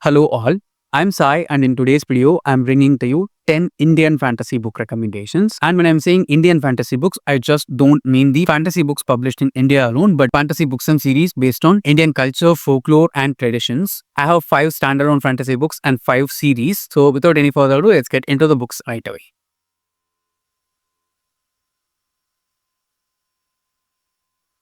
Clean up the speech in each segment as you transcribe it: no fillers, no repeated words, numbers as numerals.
Hello all, I'm Sai and in today's video, I'm bringing to you 10 Indian fantasy book recommendations. And when I'm saying Indian fantasy books, I just don't mean the fantasy books published in India alone, but fantasy books and series based on Indian culture, folklore and traditions. I have 5 standalone fantasy books and 5 series. So without any further ado, let's get into the books right away.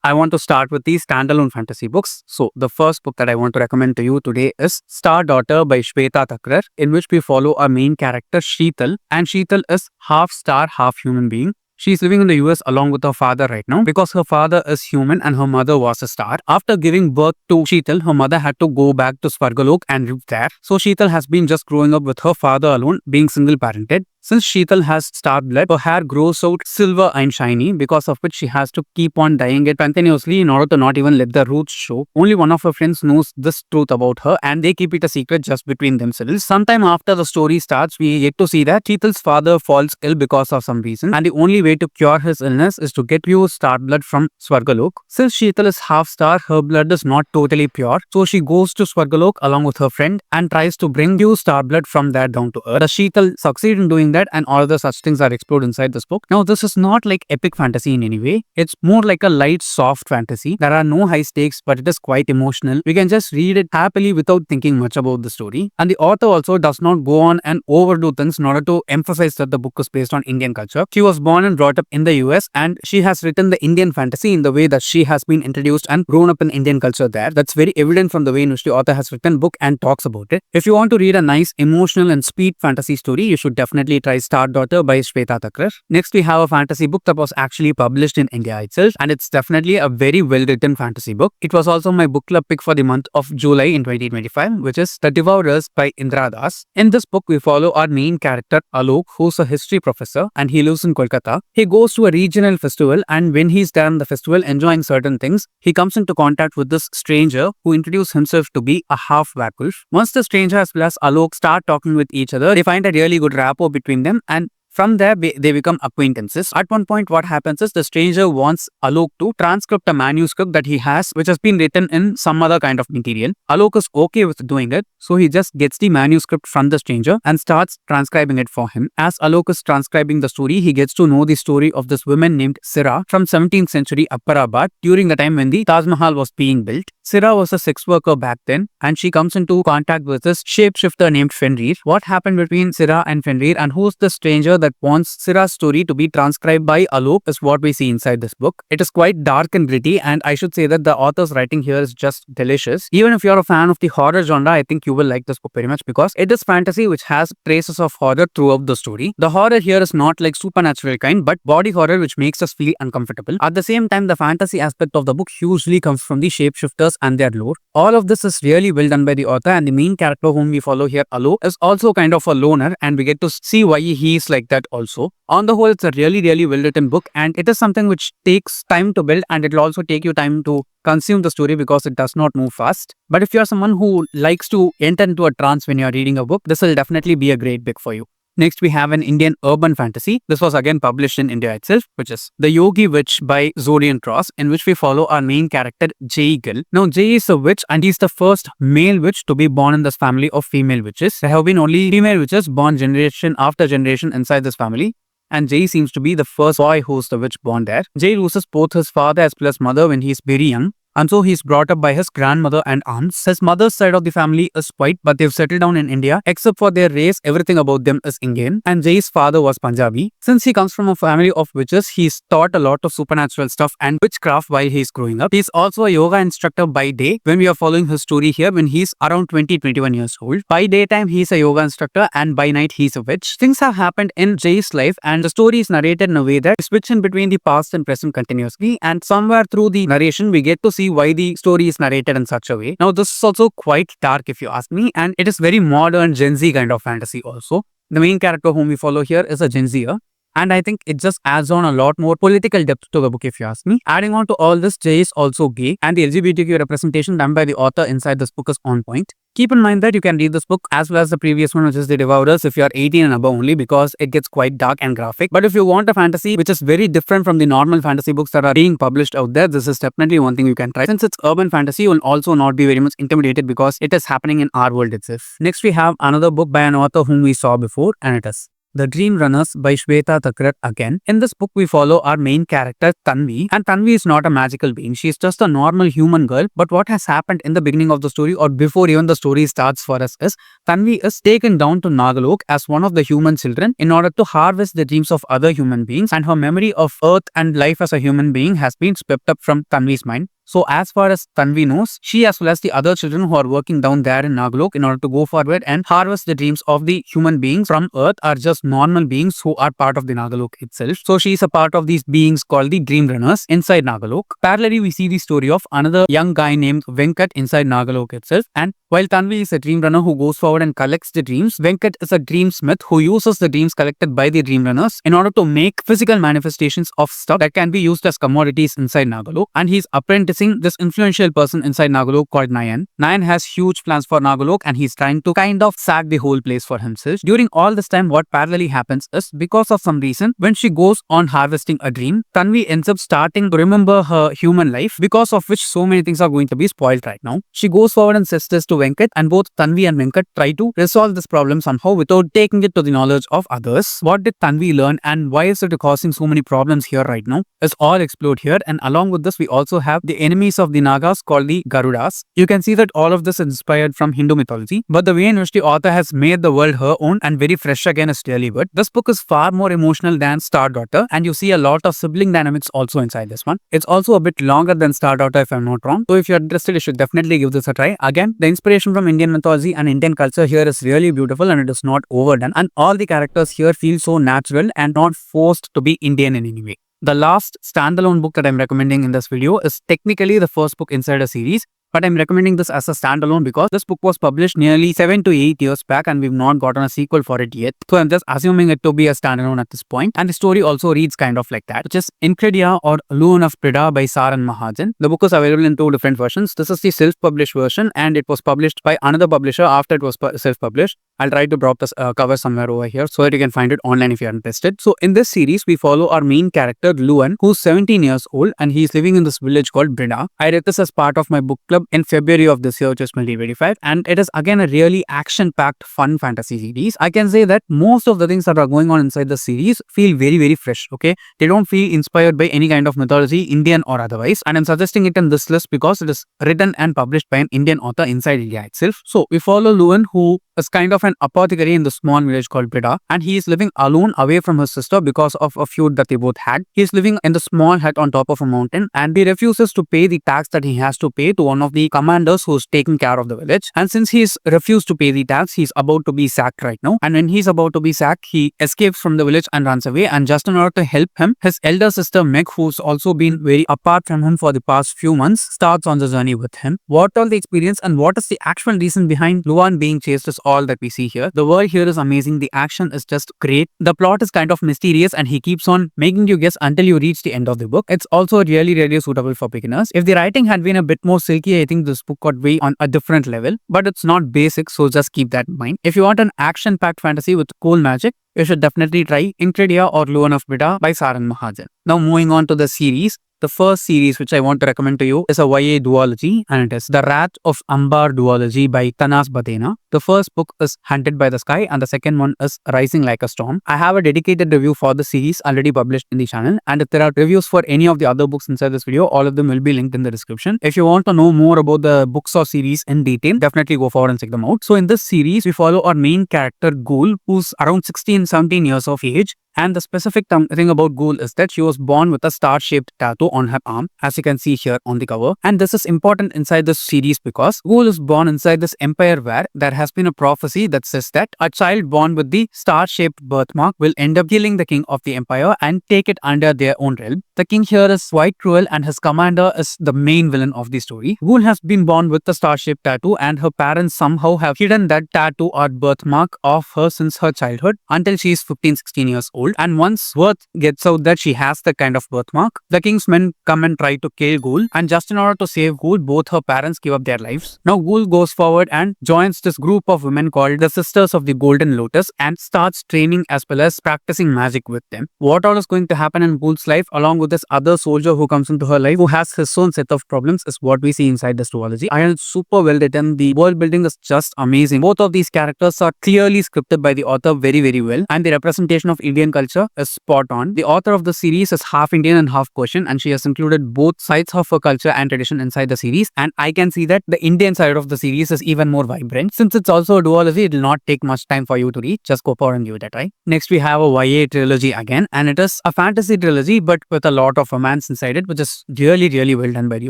I want to start with the standalone fantasy books. So the first book that I want to recommend to you today is Star Daughter by Shveta Thakrar, in which we follow our main character Sheetal, and Sheetal is half star, half human being. She's living in the US along with her father right now because her father is human and her mother was a star. After giving birth to Sheetal, her mother had to go back to Swargalok and live there. So Sheetal has been just growing up with her father alone, being single parented. Since Sheetal has star blood, her hair grows out silver and shiny, because of which she has to keep on dyeing it continuously in order to not even let the roots show. Only one of her friends knows this truth about her and they keep it a secret just between themselves. Sometime after the story starts, we get to see that Sheetal's father falls ill because of some reason, and the only way to cure his illness is to get pure star blood from Swargalok. Since Sheetal is half star, her blood is not totally pure, so she goes to Swargalok along with her friend and tries to bring pure star blood from there down to earth. Does Sheetal succeed in doing that, and all the such things are explored inside this book. Now, this is not like epic fantasy in any way. It's more like a light, soft fantasy. There are no high stakes, but it is quite emotional. We can just read it happily without thinking much about the story. And the author also does not go on and overdo things in order to emphasize that the book is based on Indian culture. She was born and brought up in the US, and she has written the Indian fantasy in the way that she has been introduced and grown up in Indian culture there. That's very evident from the way in which the author has written book and talks about it. If you want to read a nice, emotional and sweet fantasy story, you should definitely try Star Daughter by Shveta Thakrar. Next, we have a fantasy book that was actually published in India itself, and it's definitely a very well written fantasy book. It was also my book club pick for the month of July in 2025, which is The Devourers by Indra. In this book, we follow our main character Alok, who's a history professor and he lives in Kolkata. He goes to a regional festival, and when he's there in the festival enjoying certain things, he comes into contact with this stranger who introduces himself to be a half werewolf. Once the stranger as well as Alok start talking with each other, they find a really good rapport between them, and from there, they become acquaintances. At one point, what happens is the stranger wants Alok to transcript a manuscript that he has, which has been written in some other kind of material. Alok is okay with doing it, so he just gets the manuscript from the stranger and starts transcribing it for him. As Alok is transcribing the story, he gets to know the story of this woman named Sira from 17th century Apparabad during the time when the Taj Mahal was being built. Sira was a sex worker back then, and she comes into contact with this shapeshifter named Fenrir. What happened between Sira and Fenrir, and who's the stranger that wants Sira's story to be transcribed by Alok, is what we see inside this book. It is quite dark and gritty, and I should say that the author's writing here is just delicious. Even if you're a fan of the horror genre, I think you will like this book very much because it is fantasy which has traces of horror throughout the story. The horror here is not like supernatural kind, but body horror which makes us feel uncomfortable. At the same time, the fantasy aspect of the book hugely comes from the shapeshifters and their lore. All of this is really well done by the author, and the main character whom we follow here, Alok, is also kind of a loner, and we get to see why he is like that also. On the whole, it's a really well written book, and it is something which takes time to build, and it will also take you time to consume the story because it does not move fast. But if you're someone who likes to enter into a trance when you're reading a book, this will definitely be a great book for you. Next, we have an Indian urban fantasy. This was again published in India itself, which is The Yogi Witch by Zorian Cross, in which we follow our main character Jai Gill. Now, Jai is a witch, and he's the first male witch to be born in this family of female witches. There have been only female witches born generation after generation inside this family, and Jai seems to be the first boy who's the witch born there. Jai loses both his father as well as mother when he's very young, and so he's brought up by his grandmother and aunts. His mother's side of the family is white, but they've settled down in India. Except for their race, everything about them is Indian. And Jai's father was Punjabi. Since he comes from a family of witches, he's taught a lot of supernatural stuff and witchcraft while he's growing up. He's also a yoga instructor by day when we are following his story here when he's around 20-21 years old. By daytime, he's a yoga instructor, and by night, he's a witch. Things have happened in Jai's life, and the story is narrated in a way that switch in between the past and present continuously, and somewhere through the narration, we get to see why the story is narrated in such a way. Now, this is also quite dark if you ask me, and it is very modern Gen Z kind of fantasy also. The main character whom we follow here is a Gen Zer. And I think it just adds on a lot more political depth to the book, if you ask me. Adding on to all this, Jay is also gay, and the LGBTQ representation done by the author inside this book is on point. Keep in mind that you can read this book as well as the previous one, which is The Devourers, if you are 18 and above only, because it gets quite dark and graphic. But if you want a fantasy which is very different from the normal fantasy books that are being published out there, this is definitely one thing you can try. Since it's urban fantasy, you will also not be very much intimidated because it is happening in our world itself. Next, we have another book by an author whom we saw before, and it is The Dream Runners by Shveta Thakrar again. In this book, we follow our main character Tanvi, and Tanvi is not a magical being. She is just a normal human girl. But what has happened in the beginning of the story, or before even the story starts for us, is Tanvi is taken down to Nagalok as one of the human children in order to harvest the dreams of other human beings, and her memory of earth and life as a human being has been swept up from Tanvi's mind. So as far as Tanvi knows, she as well as the other children who are working down there in Nagalok in order to go forward and harvest the dreams of the human beings from earth are just normal beings who are part of the Nagalok itself. So she is a part of these beings called the Dream Runners inside Nagalok. Parallelly, we see the story of another young guy named Venkat inside Nagalok itself. And while Tanvi is a dream runner who goes forward and collects the dreams, Venkat is a dreamsmith who uses the dreams collected by the dream runners in order to make physical manifestations of stuff that can be used as commodities inside Nagalok. And he's apprenticing this influential person inside Nagalok called Nayan. Nayan has huge plans for Nagalok and he's trying to kind of sack the whole place for himself. During all this time, what parallelly happens is, because of some reason, when she goes on harvesting a dream, Tanvi ends up starting to remember her human life, because of which so many things are going to be spoiled right now. She goes forward and says this to Venkat, and both Tanvi and Venkat try to resolve this problem somehow without taking it to the knowledge of others. What did Tanvi learn and why is it causing so many problems here right now is all explored here. And along with this, we also have the enemies of the Nagas called the Garudas. You can see that all of this is inspired from Hindu mythology, but the way in which the author has made the world her own and very fresh again is really good. This book is far more emotional than Star Daughter, and you see a lot of sibling dynamics also inside this one. It's also a bit longer than Star Daughter if I'm not wrong. So if you're interested, you should definitely give this a try. Again, the inspiration from Indian mythology and Indian culture here is really beautiful and it is not overdone, and all the characters here feel so natural and not forced to be Indian in any way. The last standalone book that I'm recommending in this video is technically the first book inside a series, but I'm recommending this as a standalone because this book was published nearly 7 to 8 years back and we've not gotten a sequel for it yet. So I'm just assuming it to be a standalone at this point. And the story also reads kind of like that, which is Inkredia or Luwan of Brida by Sarang Mahajan. The book is available in 2 different versions. This is the self-published version and it was published by another publisher after it was self-published. I'll try to drop this cover somewhere over here so that you can find it online if you're interested. So in this series, we follow our main character Luwan, who's 17 years old and he's living in this village called Brida. I read this as part of my book club in February of this year, which is 2025, and it is again a really action-packed fun fantasy series. I can say that most of the things that are going on inside the series feel very fresh, okay? They don't feel inspired by any kind of mythology, Indian or otherwise, and I'm suggesting it in this list because it is written and published by an Indian author inside India itself. So we follow Luwan, who is kind of an apothecary in the small village called Brida, and he is living alone away from his sister because of a feud that they both had. He is living in the small hut on top of a mountain and he refuses to pay the tax that he has to pay to one of the commanders who's taking care of the village. And since he's refused to pay the tax, he's about to be sacked right now. And when he's about to be sacked, he escapes from the village and runs away. And just in order to help him, his elder sister Meg, who's also been very apart from him for the past few months, starts on the journey with him. What all the experience and what is the actual reason behind Luwan being chased is all that we see here. The world here is amazing. The action is just great. The plot is kind of mysterious and he keeps on making you guess until you reach the end of the book. It's also really suitable for beginners. If the writing had been a bit more silky, I think this book could be on a different level, but it's not basic, so just keep that in mind. If you want an action-packed fantasy with cool magic, you should definitely try Inkredia or Luwan of Brida by Sarang Mahajan. Now moving on to the series. The first series which I want to recommend to you is a YA duology, and it is The Wrath of Ambar duology by Tanaz Bhathena. The first book is Hunted by the Sky and the second one is Rising Like a Storm. I have a dedicated review for the series already published in the channel, and if there are reviews for any of the other books inside this video, all of them will be linked in the description. If you want to know more about the books or series in detail, definitely go forward and check them out. So in this series, we follow our main character Ghoul, who's around 16-17 years of age. And the specific thing about Ghoul is that she was born with a star-shaped tattoo on her arm, as you can see here on the cover. And this is important inside this series because Ghoul is born inside this empire where there has been a prophecy that says that a child born with the star-shaped birthmark will end up killing the king of the empire and take it under their own realm. The king here is quite cruel and his commander is the main villain of the story. Ghoul has been born with the star-shaped tattoo and her parents somehow have hidden that tattoo or birthmark of her since her childhood until she is 15-16 years old. And once word gets out that she has the kind of birthmark, the king's men come and try to kill Ghoul, and just in order to save Ghoul, both her parents give up their lives. Now Ghoul goes forward and joins this group of women called the Sisters of the Golden Lotus and starts training as well as practicing magic with them. What all is going to happen in Ghoul's life along with this other soldier who comes into her life who has his own set of problems is what we see inside this duology. And it's super well written. The world building is just amazing. Both of these characters are clearly scripted by the author very well, and the representation of Indian culture is spot on. The author of the series is half Indian and half Persian, and she has included both sides of her culture and tradition inside the series, and I can see that the Indian side of the series is even more vibrant. Since it's also a duology, it will not take much time for you to read. Just go for and give it a try. Next we have a YA trilogy again, and it is a fantasy trilogy but with a lot of romance inside it, which is really well done by the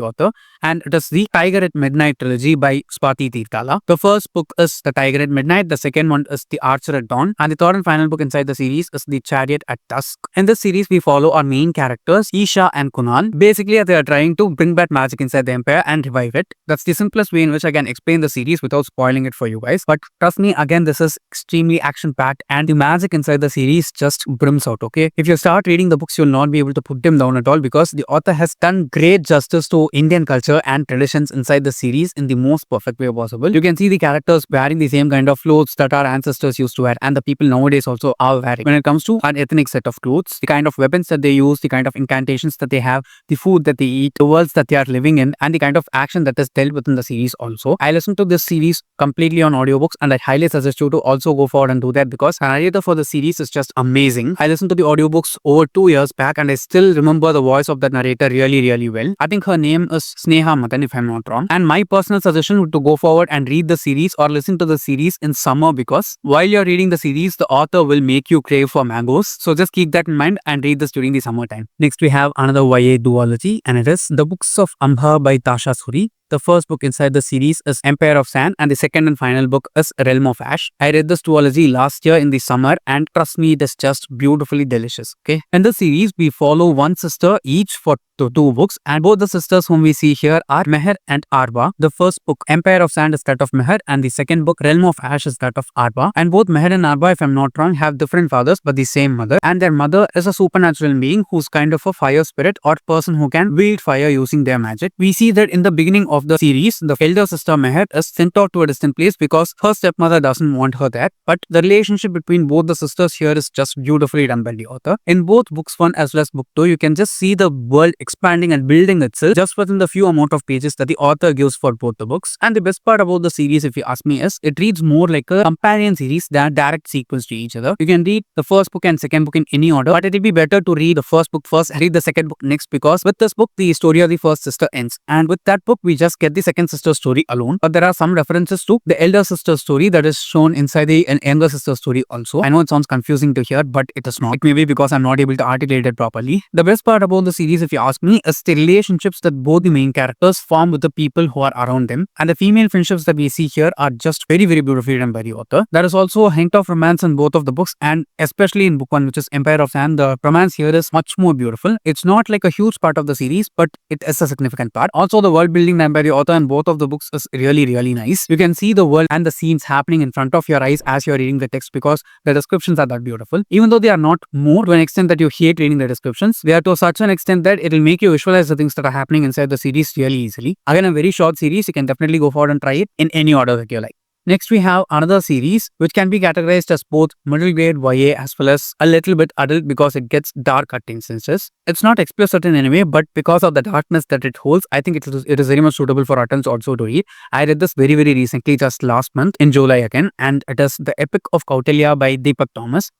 author. And it is the Tiger at Midnight trilogy by Swati Theerdhala. The first book is The Tiger at Midnight, the second one is The Archer at Dawn, and the third and final book inside the series is The Chariot at Dusk. In this series, we follow our main characters, Isha and Kunal. Basically, they are trying to bring back magic inside the empire and revive it. That's the simplest way in which I can explain the series without spoiling it for you guys. But trust me, again, this is extremely action-packed and the magic inside the series just brims out, okay? If you start reading the books, you'll not be able to put them down at all because the author has done great justice to Indian culture and traditions inside the series in the most perfect way possible. You can see the characters wearing the same kind of clothes that our ancestors used to wear and the people nowadays also are wearing. When it comes to an ethnic set of clothes, the kind of weapons that they use, the kind of incantations that they have, the food that they eat, the worlds that they are living in, and the kind of action that is dealt with in the series also. I listened to this series completely on audiobooks and I highly suggest you to also go forward and do that because the narrator for the series is just amazing. I listened to the audiobooks over 2 years back and I still remember the voice of that narrator really well. I think her name is Sneha Madan if I'm not wrong. And my personal suggestion would to go forward and read the series or listen to the series in summer because while you're reading the series, the author will make you crave for mangoes. So just keep that in mind and read this during the summertime. Next we have another YA duology and it is The Books of Ambha by Tasha Suri. The first book inside the series is Empire of Sand and the second and final book is Realm of Ash. I read this duology last year in the summer and trust me, it is just beautifully delicious. Okay. In the series, we follow one sister each for two books and both the sisters whom we see here are Meher and Arba. The first book Empire of Sand is that of Meher and the second book Realm of Ash is that of Arba. And both Meher and Arba, if I'm not wrong, have different fathers but the same mother, and their mother is a supernatural being who's kind of a fire spirit or person who can wield fire using their magic. We see that in the beginning of the series, the elder sister Meher is sent out to a distant place because her stepmother doesn't want her there. But the relationship between both the sisters here is just beautifully done by the author. In both books 1 as well as book 2, you can just see the world expanding and building itself just within the few amount of pages that the author gives for both the books. And the best part about the series, if you ask me, is it reads more like a companion series than direct sequels to each other. You can read the first book and second book in any order, but it will be better to read the first book first and read the second book next because with this book, the story of the first sister ends. And with that book, we just get the second sister story alone. But there are some references to the elder sister story that is shown inside the younger sister story also. I know it sounds confusing to hear, but it is not. It may be because I'm not able to articulate it properly. The best part about the series, if you ask me, is the relationships that both the main characters form with the people who are around them. And the female friendships that we see here are just very beautifully done by the author. There is also a hint of romance in both of the books, and especially in book 1, which is Empire of Sand, the romance here is much more beautiful. It's not like a huge part of the series, but it is a significant part. Also, the world building done by the author in both of the books is really nice. You can see the world and the scenes happening in front of your eyes as you're reading the text because the descriptions are that beautiful. Even though they are not more to an extent that you hate reading the descriptions, they are to such an extent that it will make you visualize the things that are happening inside the series really easily. Again, a very short series, you can definitely go forward and try it in any order that you like. Next, we have another series which can be categorized as both middle grade YA as well as a little bit adult because it gets dark at instances. It's not explicit in any way, but because of the darkness that it holds, I think it is very much suitable for adults also to read. I read this very recently, just last month in July again, and it is The Epic of Kautilya by Deepak Thomas.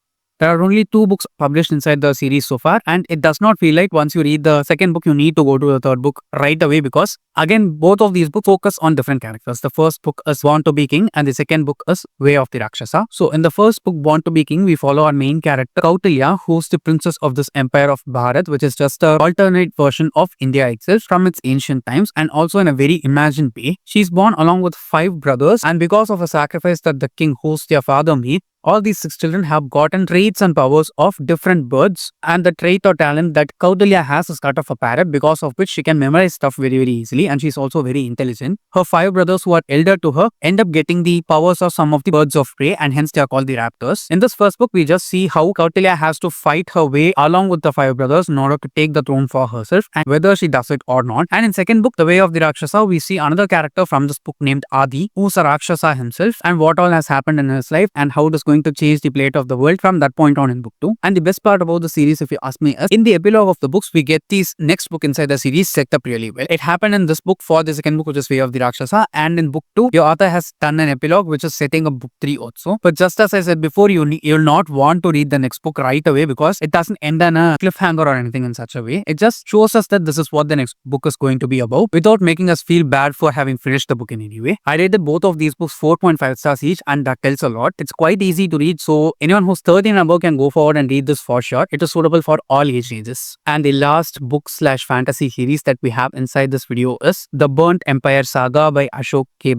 There are only 2 books published inside the series so far, and it does not feel like once you read the second book, you need to go to the third book right away, because again, both of these books focus on different characters. The first book is Born to be King, and the second book is Way of the Rakshasa. So in the first book, Born to be King, we follow our main character Kautilya, who's the princess of this empire of Bharat, which is just a alternate version of India itself from its ancient times, and also in a very imagined way. She's born along with 5 brothers, and because of a sacrifice that the king hosts their father made, all these 6 children have gotten traits and powers of different birds, and the trait or talent that Kautilya has is that of a parrot, because of which she can memorize stuff very, very easily, and she's also very intelligent. Her 5 brothers who are elder to her end up getting the powers of some of the birds of prey, and hence they are called the raptors. In this first book, we just see how Kautilya has to fight her way along with the 5 brothers in order to take the throne for herself, and whether she does it or not. And in second book, The Way of the Rakshasa, we see another character from this book named Adi, who's a Rakshasa himself, and what all has happened in his life and how it is going to change the plate of the world from that point on in book 2. And the best part about the series, if you ask me, is in the epilogue of the books, we get this next book inside the series set up really well. It happened in this book for the second book, which is Way of the Rakshasa, and in book 2, the author has done an epilogue which is setting up book 3 also. But just as I said before, you'll not want to read the next book right away, because it doesn't end on a cliffhanger or anything in such a way. It just shows us that this is what the next book is going to be about, without making us feel bad for having finished the book in any way. I rated both of these books 4.5 stars each, and that tells a lot. It's quite easy to read, so anyone who's 13 and above can go forward and read this for sure. It is suitable for all age ranges. And the last book / fantasy series that we have inside this video is The Burnt Empire Saga by Ashok K,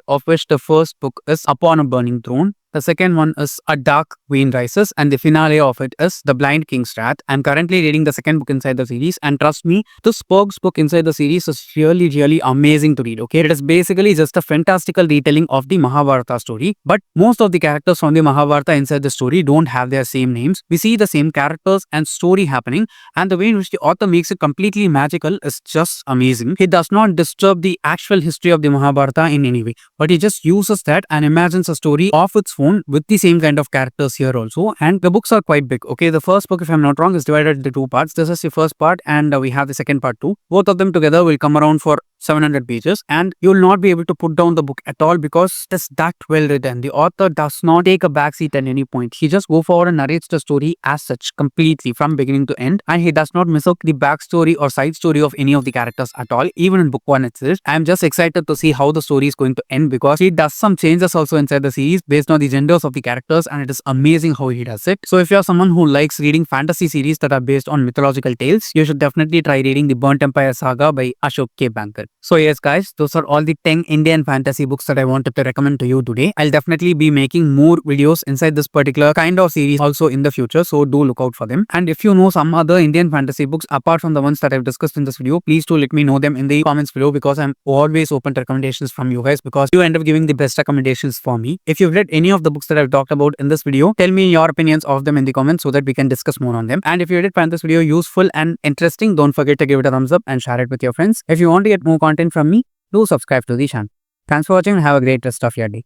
of which the first book is Upon a Burning Throne. The second one is A Dark Queen Rises, and the finale of it is The Blind King's Wrath. I'm currently reading the second book inside the series, and trust me, this first book inside the series is really, really amazing to read, okay? It is basically just a fantastical retelling of the Mahabharata story, but most of the characters from the Mahabharata inside the story don't have their same names. We see the same characters and story happening, and the way in which the author makes it completely magical is just amazing. He does not disturb the actual history of the Mahabharata in any way, but he just uses that and imagines a story of its own with the same kind of characters here also. And the books are quite big, okay? The first book, if I'm not wrong, is divided into 2 parts. This is the first part, and we have the second part too. Both of them together will come around for 700 pages, and you'll not be able to put down the book at all, because it's that well written. The author does not take a backseat at any point. He just go forward and narrates the story as such completely from beginning to end, and he does not miss out the backstory or side story of any of the characters at all, even in book 1 itself. I'm just excited to see how the story is going to end, because he does some changes also inside the series based on the genders of the characters, and it is amazing how he does it. So if you're someone who likes reading fantasy series that are based on mythological tales, you should definitely try reading The Burnt Empire Saga by Ashok K. So yes guys, those are all the 10 Indian fantasy books that I wanted to recommend to you today. I'll definitely be making more videos inside this particular kind of series also in the future, so do look out for them. And if you know some other Indian fantasy books apart from the ones that I've discussed in this video, please do let me know them in the comments below, because I'm always open to recommendations from you guys, because you end up giving the best recommendations for me. If you've read any of the books that I've talked about in this video, tell me your opinions of them in the comments so that we can discuss more on them. And if you did find this video useful and interesting, don't forget to give it a thumbs up and share it with your friends. If you want to get more content from me, do subscribe to the channel. Thanks for watching and have a great rest of your day.